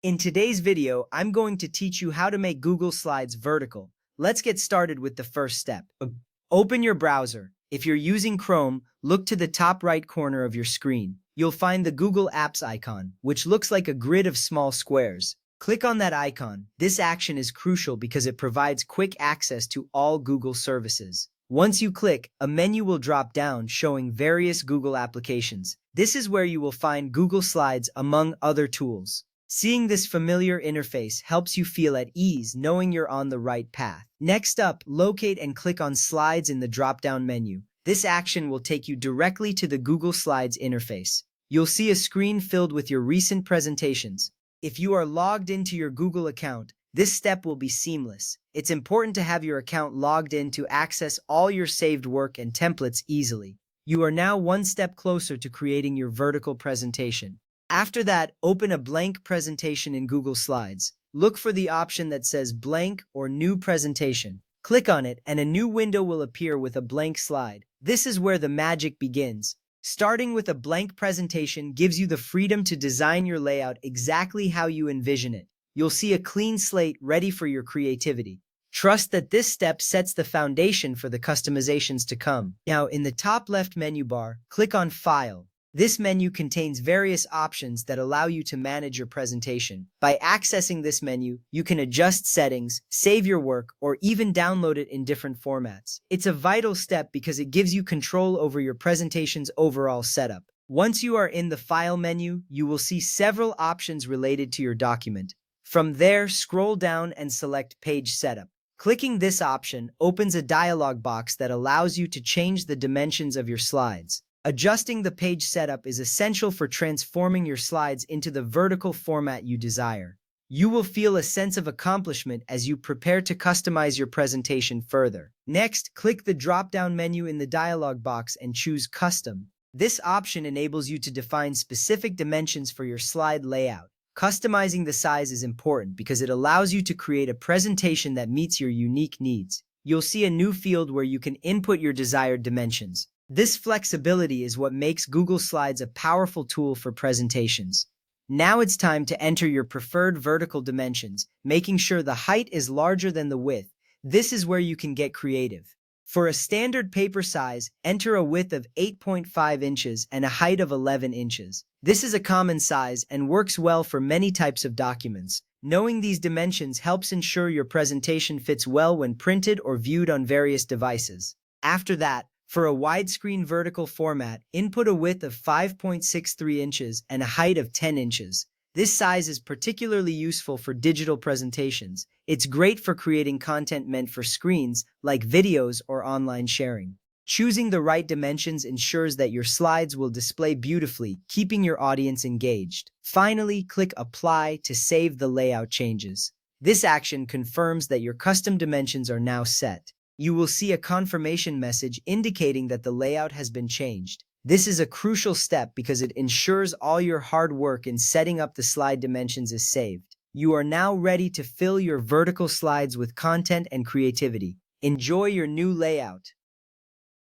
In today's video, I'm going to teach you how to make Google Slides vertical. Let's get started with the first step. Open your browser. If you're using Chrome, look to the top right corner of your screen. You'll find the Google Apps icon, which looks like a grid of small squares. Click on that icon. This action is crucial because it provides quick access to all Google services. Once you click, a menu will drop down showing various Google applications. This is where you will find Google Slides among other tools. Seeing this familiar interface helps you feel at ease knowing you're on the right path. Next up, locate and click on Slides in the drop-down menu. This action will take you directly to the Google Slides interface. You'll see a screen filled with your recent presentations. If you are logged into your Google account, this step will be seamless. It's important to have your account logged in to access all your saved work and templates easily. You are now one step closer to creating your vertical presentation. After that, open a blank presentation in Google Slides. Look for the option that says Blank or New Presentation. Click on it and a new window will appear with a blank slide. This is where the magic begins. Starting with a blank presentation gives you the freedom to design your layout exactly how you envision it. You'll see a clean slate ready for your creativity. Trust that this step sets the foundation for the customizations to come. Now, in the top left menu bar, click on File. This menu contains various options that allow you to manage your presentation. By accessing this menu, you can adjust settings, save your work, or even download it in different formats. It's a vital step because it gives you control over your presentation's overall setup. Once you are in the File menu, you will see several options related to your document. From there, scroll down and select Page Setup. Clicking this option opens a dialog box that allows you to change the dimensions of your slides. Adjusting the page setup is essential for transforming your slides into the vertical format you desire. You will feel a sense of accomplishment as you prepare to customize your presentation further. Next, click the drop-down menu in the dialog box and choose Custom. This option enables you to define specific dimensions for your slide layout. Customizing the size is important because it allows you to create a presentation that meets your unique needs. You'll see a new field where you can input your desired dimensions. This flexibility is what makes Google Slides a powerful tool for presentations. Now it's time to enter your preferred vertical dimensions, making sure the height is larger than the width. This is where you can get creative. For a standard paper size, enter a width of 8.5 inches and a height of 11 inches. This is a common size and works well for many types of documents. Knowing these dimensions helps ensure your presentation fits well when printed or viewed on various devices. After that, for a widescreen vertical format, input a width of 5.63 inches and a height of 10 inches. This size is particularly useful for digital presentations. It's great for creating content meant for screens, like videos or online sharing. Choosing the right dimensions ensures that your slides will display beautifully, keeping your audience engaged. Finally, click Apply to save the layout changes. This action confirms that your custom dimensions are now set. You will see a confirmation message indicating that the layout has been changed. This is a crucial step because it ensures all your hard work in setting up the slide dimensions is saved. You are now ready to fill your vertical slides with content and creativity. Enjoy your new layout.